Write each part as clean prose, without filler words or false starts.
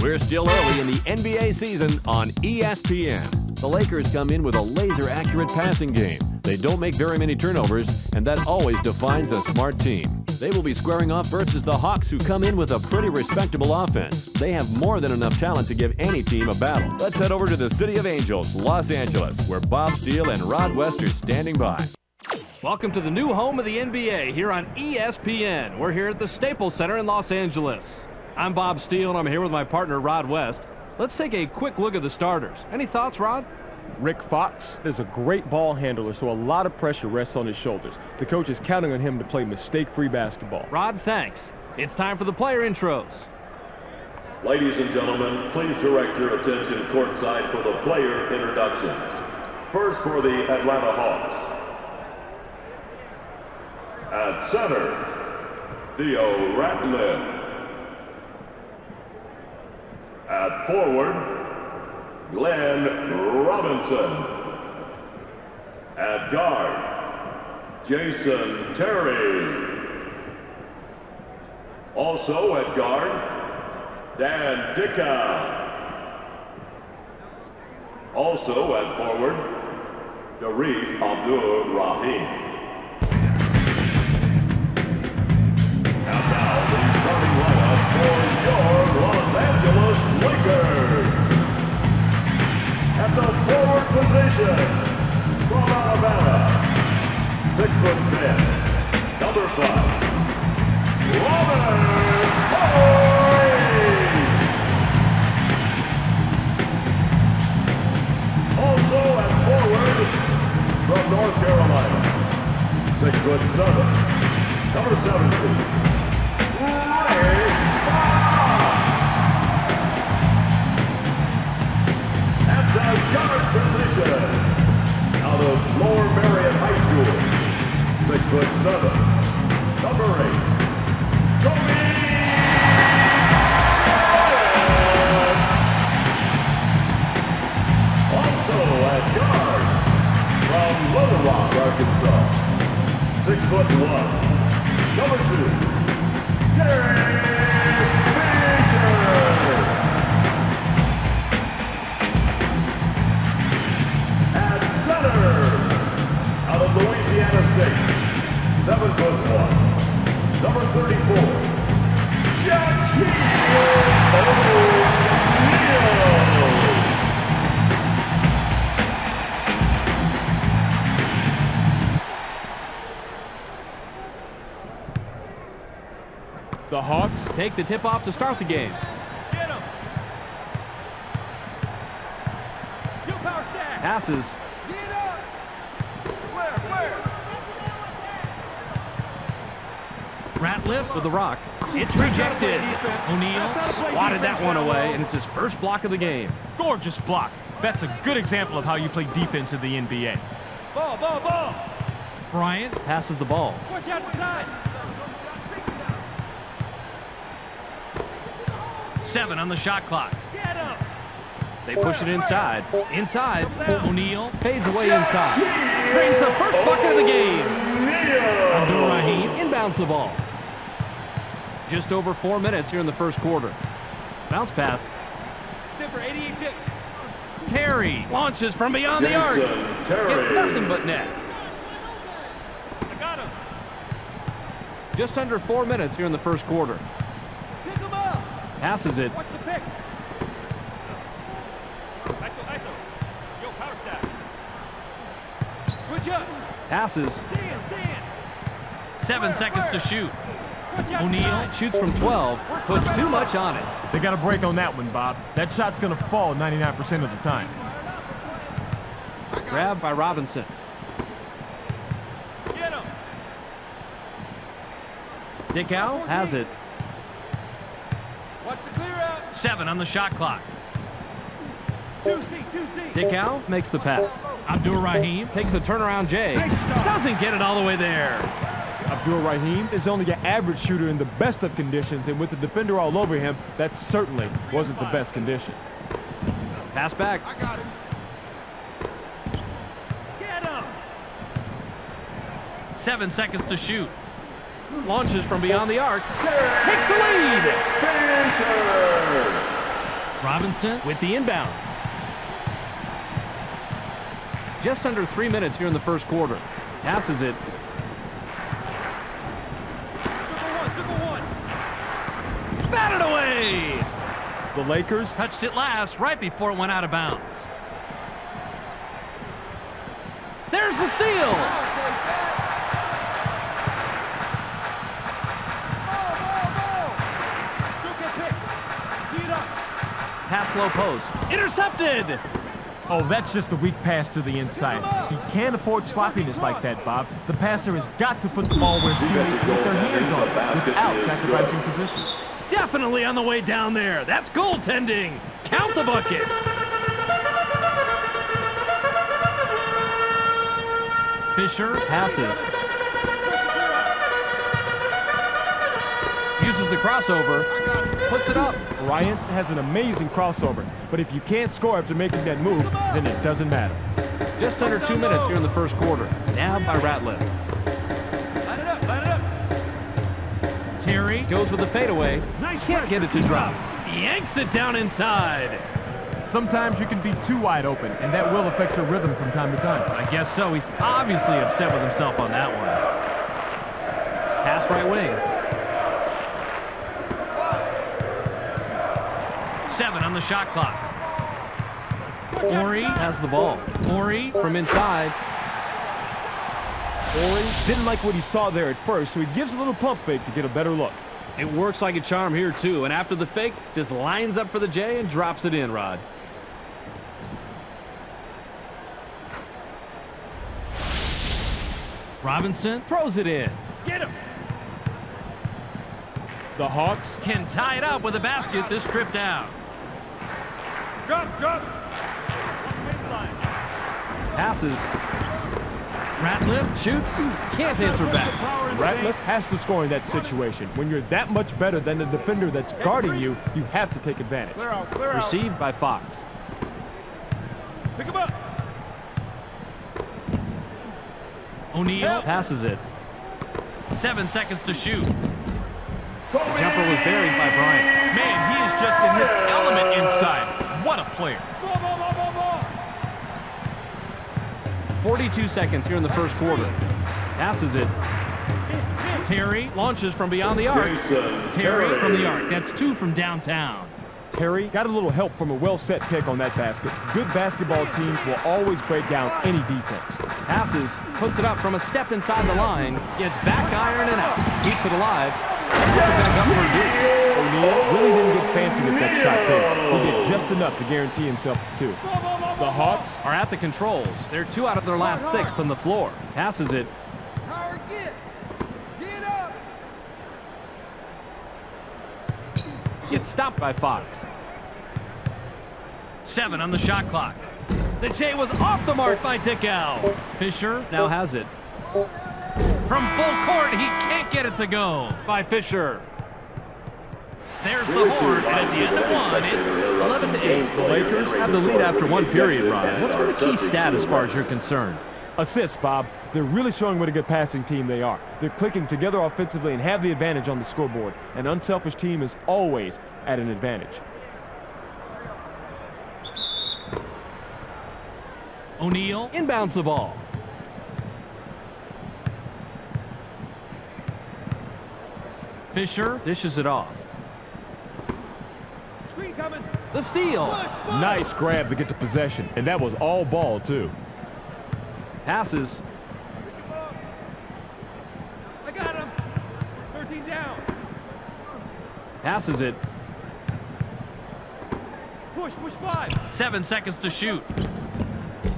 We're still early in the NBA season on ESPN. The Lakers come in with a laser-accurate passing game. They don't make very many turnovers, and that always defines a smart team. They will be squaring off versus the Hawks, who come in with a pretty respectable offense. They have more than enough talent to give any team a battle. Let's head over to the City of Angels, Los Angeles, where Bob Steele and Rod West are standing by. Welcome to the new home of the NBA here on ESPN. We're here at the Staples Center in Los Angeles. I'm Bob Steele, and I'm here with my partner, Rod West. Let's take a quick look at the starters. Any thoughts, Rod? Rick Fox is a great ball handler, so a lot of pressure rests on his shoulders. The coach is counting on him to play mistake-free basketball. Rod, thanks. It's time for the player intros. Ladies and gentlemen, please direct your attention courtside for the player introductions. First for the Atlanta Hawks. At center, Theo Ratliff. At forward, Glenn Robinson. At guard, Jason Terry. Also at guard, Dan Dickow. Also at forward, Darif Abdul-Rahim. And now the starting lineup for your Los Angeles Lakers. At the forward position, from Alabama, 6'10", number 5, Robert Horry. Also at forward, from North Carolina, 6'7", number 17, Ray Fox. At the guard position, out of Lower Marion High School, 6'7", number 8, Kobe. Also at guard, from Little Rock, Arkansas, 6'1", number 2, Derek Fisher. At center, out of Louisiana State, 7'1", number 34, Shaquille O'Neal. The Hawks take the tip-off to start the game. Get him. You power stack. Passes. Get up. Where? Ratliff with the rock. It's rejected. O'Neal swatted that one away, and it's his first block of the game. Gorgeous block. That's a good example of how you play defense in the NBA. Ball. Bryant passes the ball. Watch outside. 7 on the shot clock. Get him. They push it inside. O'Neal fades away inside. Brings the first bucket of the game. Abdul-Rahim inbounds the ball. Just over 4 minutes here in the first quarter. Bounce pass. Stiffer, 88 tip. Terry launches from beyond the arc. Gets nothing but net. I got him. Just under 4 minutes here in the first quarter. Pick him up. Passes it. Watch the pick. ISO. Yo, power stack. Switch up. Passes. Stand. 7 seconds to shoot. Watch outside. O'Neal shoots from 12. Puts too much on it. They got a break on that one, Bob. That shot's going to fall 99% of the time. Grabbed by Robinson. Get him. Dickow has it. Watch the clear out. 7 on the shot clock. 2C. Dickow makes the pass. Abdul-Rahim takes a turnaround J. Doesn't get it all the way there. Abdul-Rahim is only an average shooter in the best of conditions, and with the defender all over him, that certainly wasn't the best condition. Pass back. I got him. Get him. 7 seconds to shoot. Launches from beyond the arc. Takes the lead. Robinson with the inbound. Just under 3 minutes here in the first quarter. Passes it. Super one. Batted away. The Lakers Touched it last right before it went out of bounds. There's the steal. Pass low post. Intercepted. Oh, that's just a weak pass to the inside. He can't afford sloppiness like that, Bob. The passer has got to put the ball where teammates get their hands on it without sacrificing position. Definitely on the way down there. That's goaltending. Count the bucket. Fisher passes. Uses the crossover. Puts it up. Bryant has an amazing crossover, but if you can't score after making that move, then it doesn't matter. Just under 2 minutes here in the first quarter. Nabbed by Ratliff. Line it up. Terry Goes with the fadeaway. Can't get it to drop. yanks it down inside. Sometimes you can be too wide open, and that will affect your rhythm from time to time. I guess so. He's obviously upset with himself on that one. Pass right wing. 7 on the shot clock. Ori Has the ball. Ori From inside. Ori didn't like what he saw there at first, so he gives a little pump fake to get a better look. It works like a charm here, too. And after the fake, just lines up for the J and drops it in, Rod. Robinson throws it in. Get him. The Hawks Can tie it up with a basket this trip down. Drop. Passes. Ratliff Shoots. Can't answer back. Ratliff has to score in that situation. When you're that much better than the defender that's guarding you, you have to take advantage. Clear out. Received by Fox. Pick him up. O'Neal Passes it. 7 seconds to shoot. The jumper was buried by Bryant. Man, he is just in his element inside. What a player. Ball. 42 seconds here in the first quarter. Passes it. Terry launches from beyond the arc. Terry from the arc. That's 2 from downtown. Terry got a little help from a well-set pick on that basket. Good basketball teams will always break down any defense. Passes. Puts it up from a step inside the line. Gets back iron and out. Keeps it alive. Puts it back up for a deuce. O'Neal really didn't get fancy with that shot there. He did just enough to guarantee himself the 2. The Hawks Are at the controls. They're 2 out of their last 6 from the floor. Passes it. Howard, get up. Gets stopped by Fox. 7 on the shot clock. The J was off the mark by Dickow. Fisher Now has it. from full court. He can't get it to go. By Fisher. There's the horn, and at the end of one, it's 11-8. The Lakers have the lead after 1 period, Rod. What's been the key stat as far as you're concerned? assists, Bob. They're really showing what a good passing team they are. They're clicking together offensively and have the advantage on the scoreboard. An unselfish team is always at an advantage. O'Neal Inbounds the ball. Fisher Dishes it off. Screen coming. The steal. Nice grab to get to possession, and that was all ball, too. Passes. I got him. 13 down. Passes it. Push 5. 7 seconds to shoot.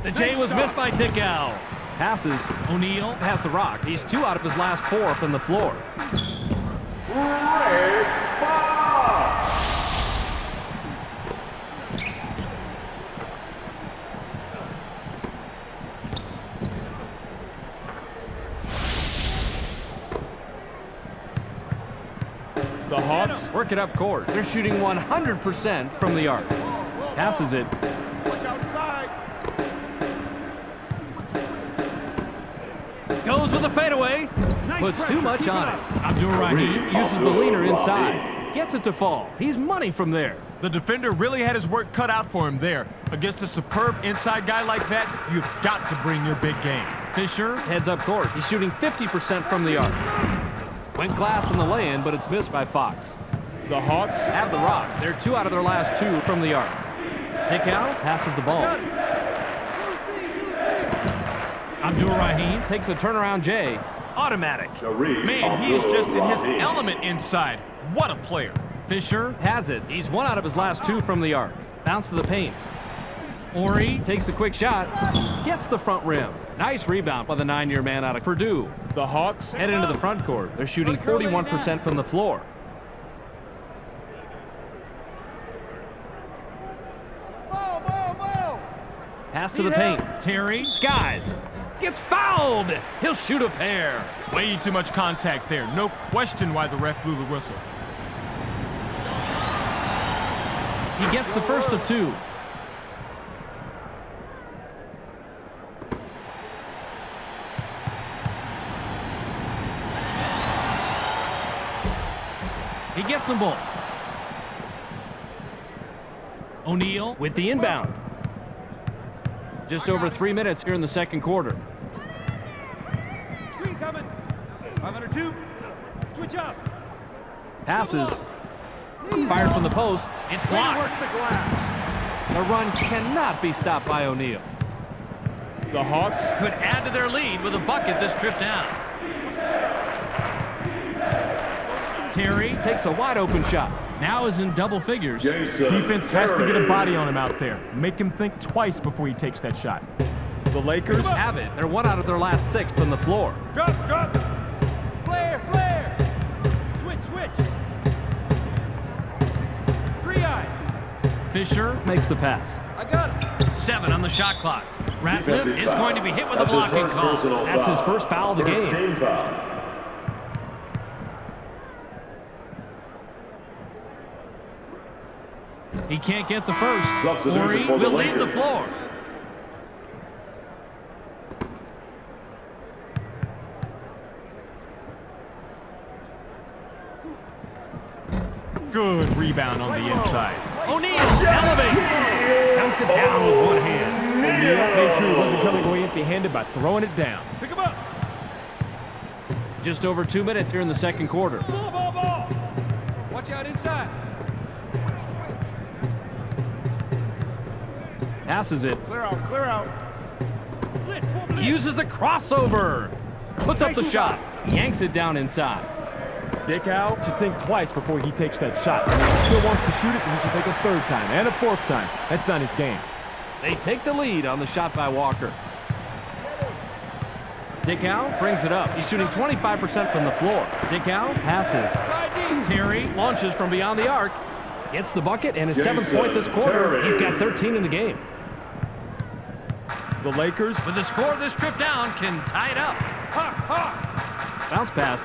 The J was missed by Dickow. Passes. O'Neal Has the rock. He's 2 out of his last 4 from the floor. The Hawks Work it up court. They're shooting 100% from the arc. Passes it. Watch outside. goes with a fadeaway. Puts too much on it. Abdur-Rahim Uses the leaner inside. Gets it to fall. He's money from there. The defender really had his work cut out for him there. Against a superb inside guy like that, you've got to bring your big game. Fisher heads up court. He's shooting 50% from the arc. Went glass in the lay-in, but it's missed by Fox. The Hawks Have the rock. They're 2 out of their last 2 from the arc. Dickow passes the ball. Abdur-Rahim takes a turnaround J. Automatic. Man, he is just in his element inside. What a player. Fisher has it. He's 1 out of his last 2 from the arc. Bounce to the paint. Ori takes the quick shot. Gets the front rim. Nice rebound by the 9-year man out of Purdue. The Hawks Head into the front court. They're shooting 41% from the floor. Pass to the paint. Terry skies. Gets fouled. He'll shoot a pair. way too much contact there. No question why the ref blew the whistle. He gets the first of 2. He gets them both. O'Neal with the inbound. Just over 3 minutes here in the second quarter. Screen coming. 502. Switch up. Passes. Fired from the post. It's blocked. Works the glass. The run cannot be stopped by O'Neal. The Hawks Could add to their lead with a bucket this trip down. Terry takes a wide open shot. Now is in double figures. defense has to get a body on him out there. Make him think twice before he takes that shot. The Lakers Have it. They're 1 out of their last 6 from the floor. Drop, drop. Flare, flare. Switch, switch. 3 eyes. Fisher makes the pass. I got it. 7 on the shot clock. Ratliff is going to be hit with a blocking call. That's his first foul of the game. He can't get the first. Ori will leave the floor. good rebound on the inside. O'Neal elevates. Counts it down with one hand. O'Neal made sure he wasn't coming away empty-handed by throwing it down. Pick him up. Just over 2 minutes here in the second quarter. Ball, ball, ball. Watch out inside. Passes it. Clear out, clear out. Split, full blitz. Uses the crossover. Puts up the shot. Yanks it down inside. Dick Al should think twice before he takes that shot. And if he still wants to shoot it, then he should take a third time and a fourth time. That's not his game. They take the lead on the shot by Walker. Dickow brings it up. He's shooting 25% from the floor. Dickow passes. Terry launches from beyond the arc. Gets the bucket and his 7th point this quarter. He's got 13 in the game. The Lakers, With the score of this trip down, can tie it up. Ha, ha. Bounce pass.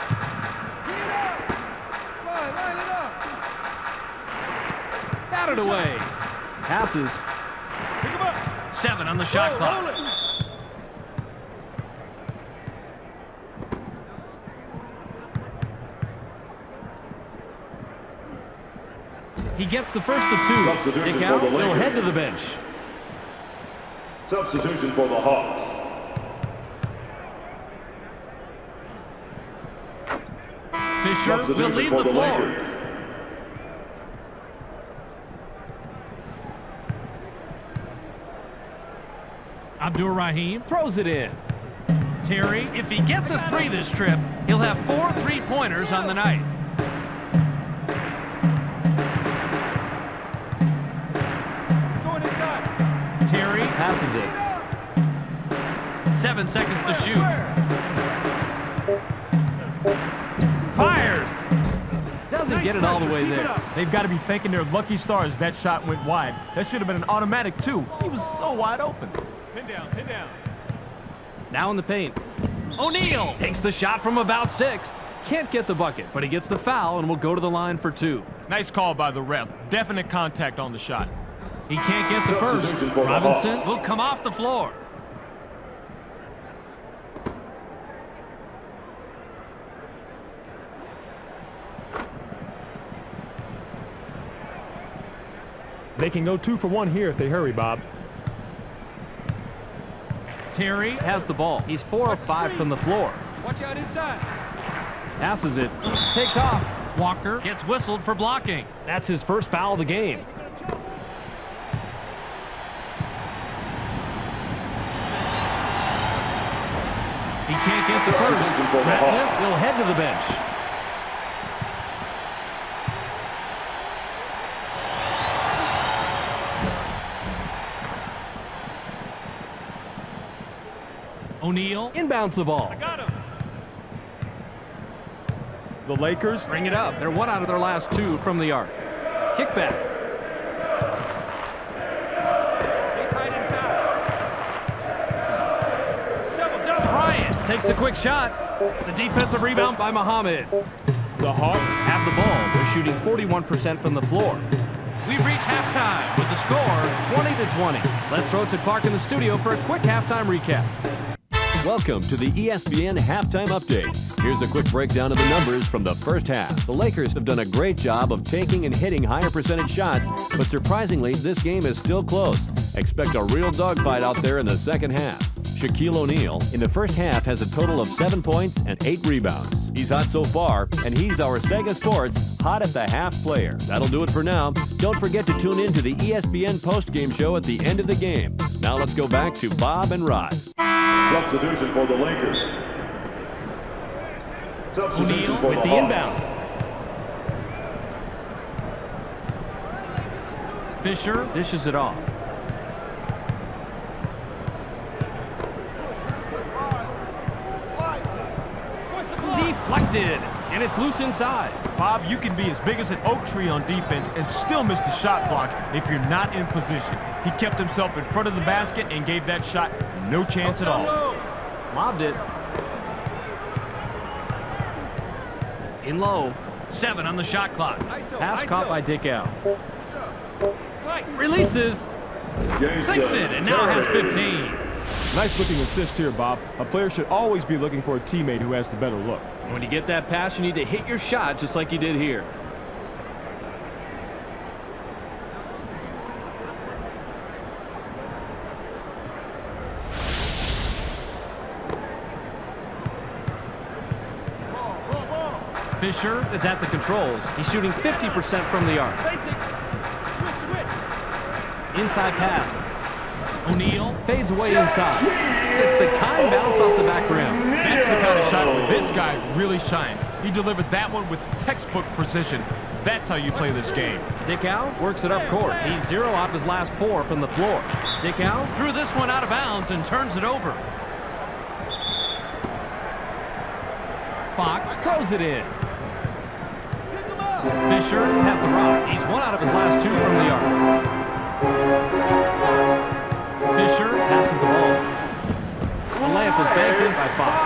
Line it up. Batted away. Passes. Pick him up. 7 on the shot Roll clock. it. He gets the first of 2. Substitution Dickow for the will Lakers. head to the bench. Substitution for the Hawks. Fisher will Substitution leave for the the floor. Lakers. Abdur-Rahim throws it in. Terry, if he gets a 3 this trip, he'll have 4 3-pointers on the night. Going inside. Terry passes it. 7 seconds to shoot. Fires. Doesn't get it all the way there. they've got to be thanking their lucky stars that shot went wide. That should have been an automatic, too. He was so wide open. Pin down, pin down. Now in the paint. O'Neal takes the shot from about 6. Can't get the bucket, but he gets the foul and will go to the line for 2. Nice call by the ref. Definite contact on the shot. He can't get the first. Substitution for the Robinson Hawks. will come off the floor. They can go 2 for 1 here if they hurry, Bob. Terry has the ball. He's 4 of 5 from the floor. Watch out inside. Passes it. Takes off. Walker gets whistled for blocking. That's his first foul of the game. He can't get the first. Ratliff will head to the bench. O'Neal inbounds the ball. I got him. The Lakers Bring it up. They're 1 out of their last 2 from the arc. Kickback. Stay tight inside. Double. Bryant takes a quick shot. The defensive rebound by Muhammad. The Hawks Have the ball. They're shooting 41% from the floor. We've reached halftime with the score 20-20. Let's throw it to Clark in the studio for a quick halftime recap. Welcome to the ESPN Halftime Update. Here's a quick breakdown of the numbers from the first half. The Lakers have done a great job of taking and hitting higher percentage shots, but surprisingly, this game is still close. Expect a real dogfight out there in the second half. Shaquille O'Neal, in the first half, has a total of 7 points and 8 rebounds. He's hot so far, and he's our Sega Sports Hot at the Half player. That'll do it for now. Don't forget to tune in to the ESPN Postgame show at the end of the game. Now let's go back to Bob and Rod. Substitution for the Lakers. Substitution O'Neal for with the the Hawks. inbound. Fisher dishes it off. Deflected, and it's loose inside. Bob, you can be as big as an oak tree on defense and still miss the shot block if you're not in position. He kept himself in front of the basket and gave that shot no chance at all. Lobbed it. In low. 7 on the shot clock. Pass caught by Dickow. Releases. Sinks it, and now has 15. Nice looking assist here, Bob. A player should always be looking for a teammate who has the better look. When you get that pass, you need to hit your shot just like you did here. Fisher is at the controls. He's shooting 50% from the arc. Switch. Inside pass. O'Neal fades away inside. It's the kind bounce off the back rim. That's the kind of shot that this guy really shines. He delivered that one with textbook precision. That's how you play this game. Dickow works it up court. He's 0 off his last 4 from the floor. Dickow threw this one out of bounds and turns it over. Fox throws it in. Fisher has the rock. He's 1 out of his last 2 from the arc. Fisher passes the ball. The layup is banked in by Fox.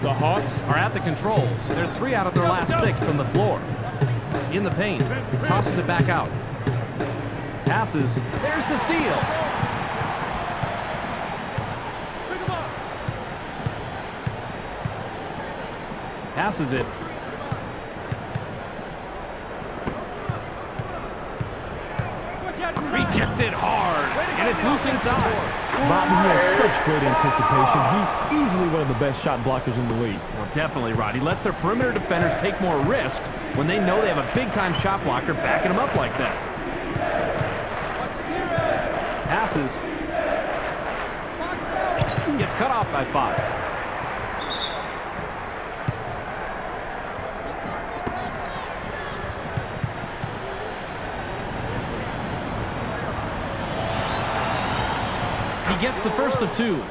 The Hawks Are at the controls. They're 3 out of their last 6 from the floor. In the paint. Tosses it back out. Passes. There's the steal. Passes it. Rejected hard. And it's loose inside. Bob, he has such great anticipation. He's easily one of the best shot blockers in the league. Well, definitely, Rod. He lets their perimeter defenders take more risk when they know they have a big-time shot blocker backing them up like that. Passes. Gets cut off by Fox. He gets the first of 2.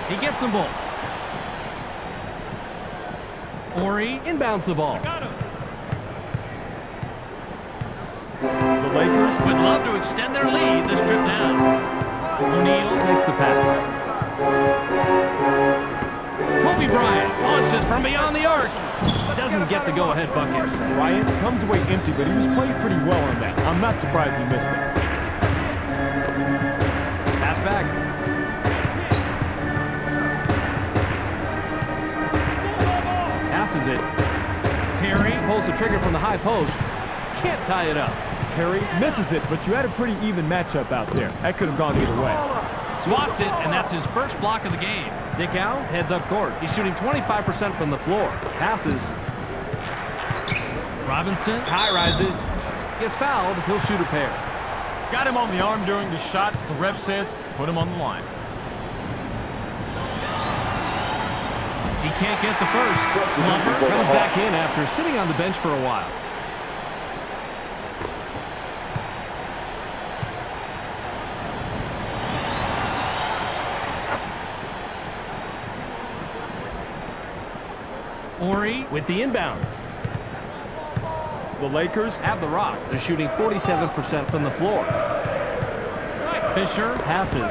He gets them both. Ori inbounds the ball. The Lakers Would love to extend their lead this trip down. O'Neal takes the pass. Kobe Bryant launches from beyond the arc. Doesn't get the go-ahead bucket. Bryant comes away empty, but he was playing pretty well on that. I'm not surprised he missed it. Pass back. Passes it. Terry pulls the trigger from the high post. Can't tie it up. Terry misses it, but you had a pretty even matchup out there. That could have gone either way. Swats it, and that's his first block of the game. Dick Howe heads up court. He's shooting 25% from the floor. Passes. Robinson high rises. Gets fouled. He'll shoot a pair. Got him on the arm during the shot. The ref says, put him on the line. He can't get the first. Plummer comes back in after sitting on the bench for a while. Ori with the inbound. The Lakers Have the rock. They're shooting 47% from the floor. Fisher passes.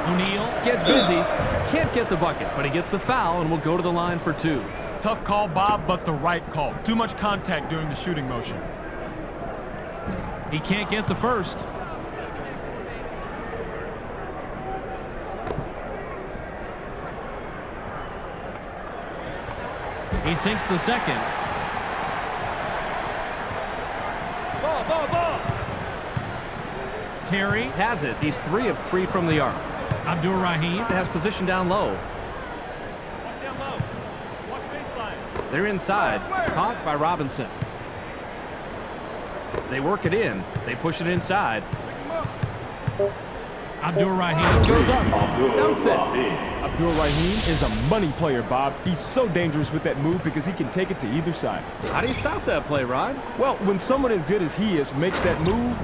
O'Neal gets busy. Can't get the bucket, but he gets the foul and will go to the line for two. tough call, Bob, but the right call. Too much contact during the shooting motion. He can't get the first. He sinks the second. Ball, ball, ball. Terry has it. He's 3 of 3 from the arc. Abdur Rahim has position down low. Watch down low. Watch baseline. They're inside. Caught by Robinson. They work it in. They push it inside. Abdur Rahim goes up. Dunks it. Abdur Rahim is a money player, Bob. He's so dangerous with that move because he can take it to either side. How do you stop that play, Rod? Well, when someone as good as he is makes that move,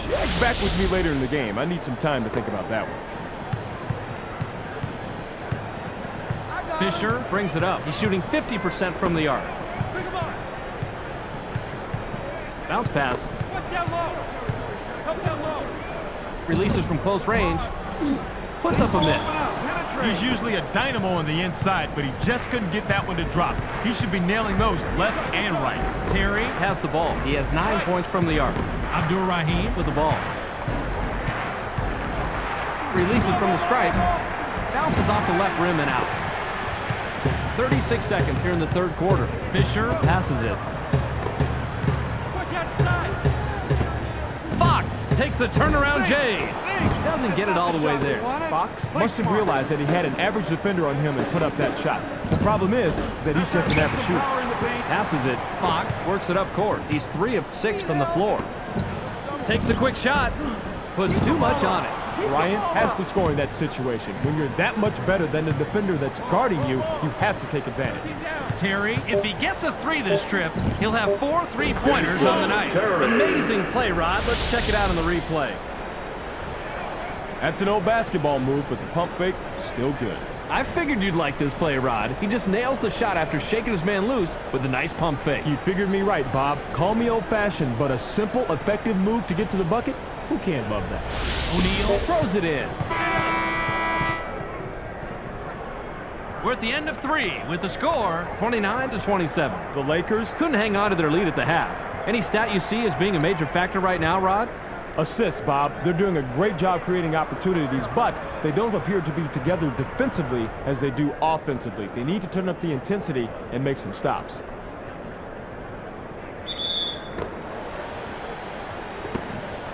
check back with me later in the game. I need some time to think about that one. Fisher brings it up. He's shooting 50% from the arc. Bring him on. Bounce pass. Watch down low. Help down low. Releases from close range. Puts up a miss. He's usually a dynamo on the inside, but he just couldn't get that one to drop. He should be nailing those left and right. Terry has the ball. He has 9 points from the arc. Abdur Rahim with the ball. Releases from the stripe. Bounces off the left rim and out. 36 seconds here in the third quarter. Fisher passes it. Watch outside. Fox takes the turnaround J. Doesn't get it all the way there. Fox must have realized that he had an average defender on him and put up that shot. The problem is that he's just an average shooter. Passes it. Fox works it up court. He's 3 of 6 from the floor. Takes a quick shot. Puts too much on it. Bryant has to score in that situation. When you're that much better than the defender that's guarding you, you have to take advantage. Terry, if he gets a 3 this trip, he'll have 4 3-pointers on the night. Amazing play, Rod. Let's check it out on the replay. That's an old basketball move, but the pump fake, still good. I figured you'd like this play, Rod. He just nails the shot after shaking his man loose with a nice pump fake. You figured me right, Bob. Call me old-fashioned, but a simple, effective move to get to the bucket? Who can't love that? O'Neal throws it in. We're at the end of 3 with the score 29-27. The Lakers Couldn't hang on to their lead at the half. Any stat you see as being a major factor right now, Rod? assists, Bob. They're doing a great job creating opportunities, but they don't appear to be together defensively as they do offensively. They need to turn up the intensity and make some stops.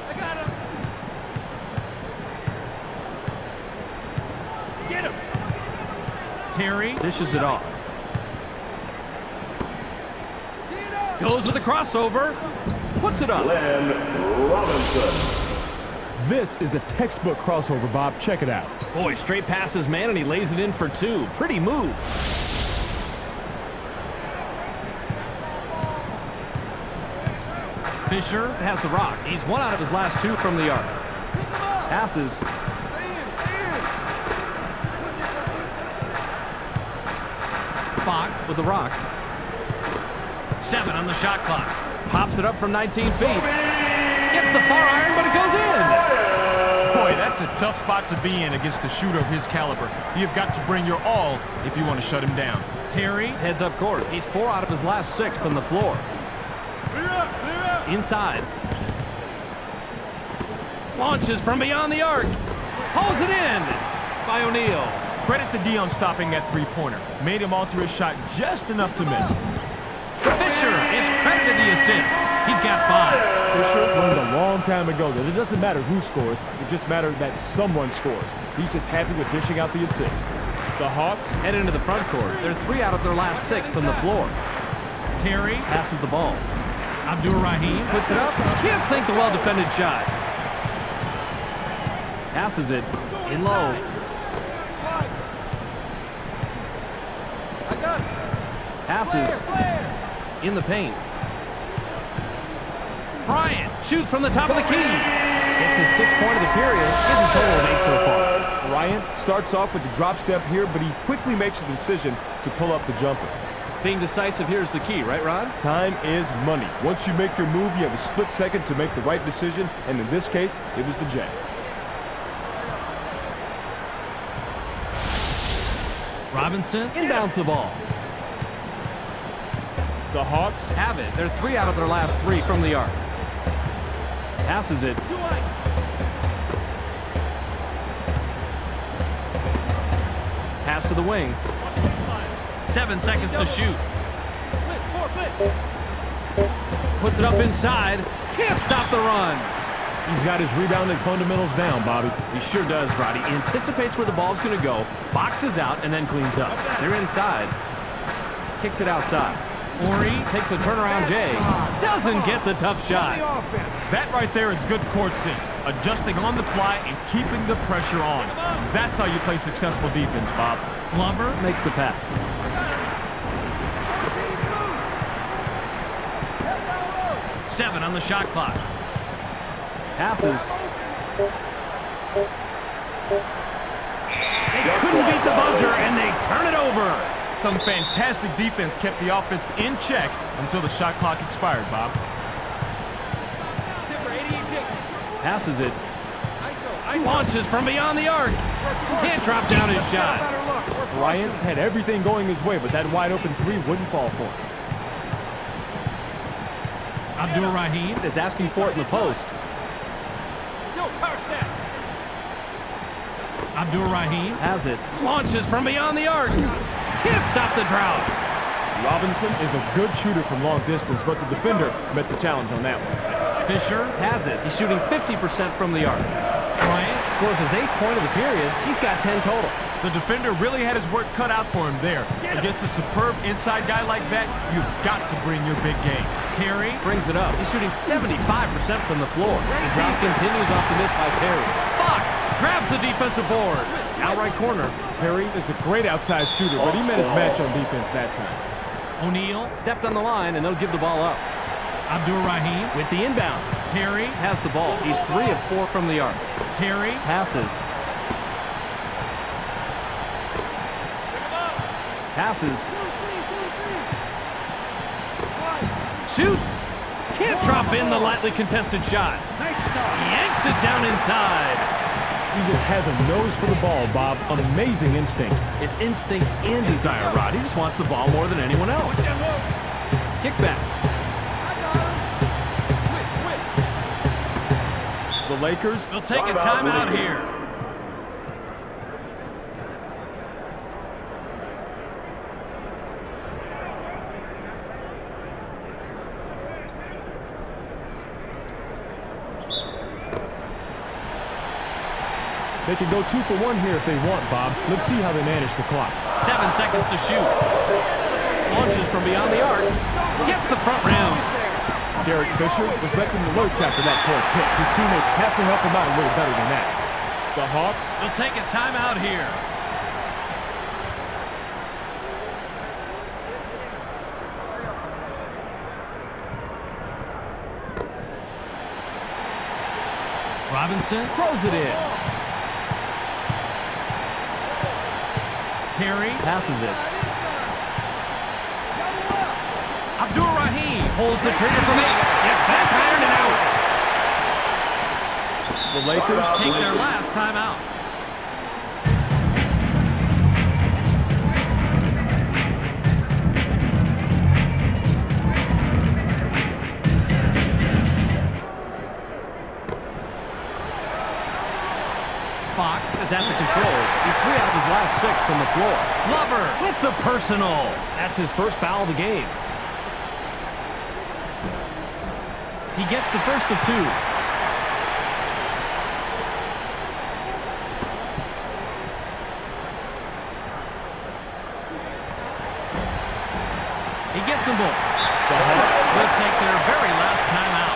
I got him. Get him. Terry dishes it off. Goes with a crossover. Puts it up. Glenn Robinson. This is a textbook crossover, Bob. Check it out. Boy, straight past his man, and he lays it in for 2. Pretty move. Fisher has the rock. He's 1 out of his last 2 from the arc. Passes. Fox with the rock. 7 on the shot clock. Pops it up from 19 feet. Gets the far iron, but it goes in. Boy, that's a tough spot to be in against a shooter of his caliber. You've got to bring your all if you want to shut him down. Terry heads up court. He's 4 out of his last 6 from the floor. Inside. Launches from beyond the arc. Holds it in by O'Neal. Credit to D on stopping that three-pointer. Made him alter his shot just enough to miss. Fisher is credited the assist. He's got 5. Fisher learned a long time ago that it doesn't matter who scores, it just matters that someone scores. He's just happy with dishing out the assist. The Hawks head into the front court. They're 3 out of their last 6 from the floor. Terry passes the ball. Abdur-Rahim puts it up. Can't think the well-defended shot. Passes it in low. Passes in the paint. Bryant shoots from the top of the key. Gets his 6th point of the period. Gives a total of 8 so far. Bryant starts off with the drop step here, but he quickly makes the decision to pull up the jumper. Being decisive here is the key, right, Ron? Time is money. Once you make your move, you have a split second to make the right decision, and in this case, it was the J. Robinson inbounds the ball. The Hawks have it. They're 3 out of their last 3 from the arc. Passes it. Pass to the wing. 7 seconds to shoot. Puts it up inside. Can't stop the run. He's got his rebounding fundamentals down, Bobby. He sure does, Roddy. Anticipates where the ball's going to go, boxes out, and then cleans up. They're inside. Kicks it outside. Ori takes a turnaround J. Doesn't get the tough shot. That right there is good court sense. Adjusting on the fly and keeping the pressure on. That's how you play successful defense, Bob. Glover makes the pass. Seven on the shot clock. Passes. They couldn't beat the buzzer, and they turn it over. Some fantastic defense kept the offense in check until the shot clock expired, Bob. Passes it. Launches from beyond the arc. Can't drop down his shot. Bryant had everything going his way, but that wide open 3 wouldn't fall for him. Abdur-Rahim is asking for it in the post. Abdur-Rahim has it. Launches from beyond the arc. Can't stop the drought. Robinson is a good shooter from long distance, but the defender met the challenge on that one. Fisher has it. He's shooting 50% from the arc. Bryant scores his 8th point of the period. He's got 10 total. The defender really had his work cut out for him there. Against a superb inside guy like that, you've got to bring your big game. Terry brings it up. He's shooting 75% from the floor. The drought continues off the miss by Terry. Fox grabs the defensive board. Outright corner. Terry is a great outside shooter, but he met his match on defense that time. O'Neal stepped on the line, and they'll give the ball up. Abdur-Rahim with the inbound. Terry has the ball. He's 3 of 4 from the arc. Terry passes. Passes. Shoots. Can't drop in the lightly contested shot. Yanks it down inside. He just has a nose for the ball, Bob. Amazing instinct. It's instinct and desire, Rod. He just wants the ball more than anyone else. Kick back. The Lakers will take a timeout here. They can go 2 for 1 here if they want, Bob. Let's see how they manage the clock. 7 seconds to shoot. Launches from beyond the arc. Gets the front rim. Derek Fisher was left in the lurch after that court kick. His teammates have to help him out a little better than that. The Hawks will take a timeout here. Robinson throws it in. Terry passes it. Abdur-Rahim holds the trigger from 8. Gets back iron and out. The Lakers take their last timeout. Fox is at the controls. He's 3 out of his last 6 from the floor. Glover with the personal. That's his first foul of the game. He gets the first of 2. He gets them both. The Hawks will take their very last timeout.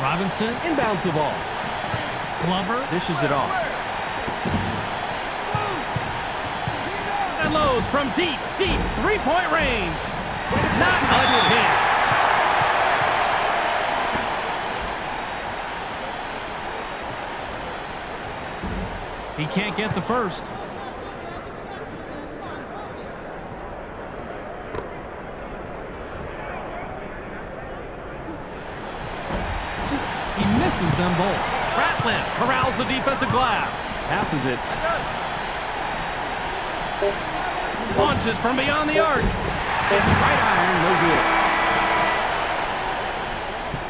Robinson Inbounds the ball. Glover Dishes it off. and lows from deep, 3-point range. Not a chance. He can't get the first. He misses them both. Ratliff corrals the defensive glass. Passes it. Launches from beyond the arc. It's right iron, no good.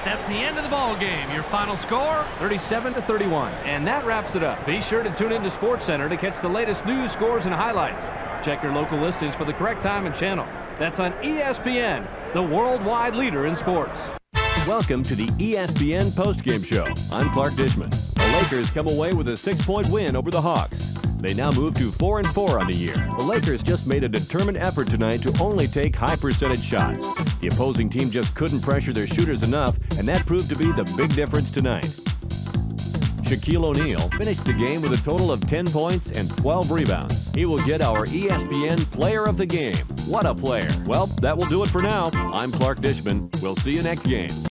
That's the end of the ball game. Your final score? 37-31. And that wraps it up. Be sure to tune into SportsCenter to catch the latest news, scores, and highlights. Check your local listings for the correct time and channel. That's on ESPN, the worldwide leader in sports. Welcome to the ESPN Postgame Show. I'm Clark Dishman. The Lakers come away with a 6-point win over the Hawks. They now move to 4-4 on the year. The Lakers just made a determined effort tonight to only take high-percentage shots. The opposing team just couldn't pressure their shooters enough, and that proved to be the big difference tonight. Shaquille O'Neal finished the game with a total of 10 points and 12 rebounds. He will get our ESPN Player of the Game. What a player. Well, that will do it for now. I'm Clark Dishman. We'll see you next game.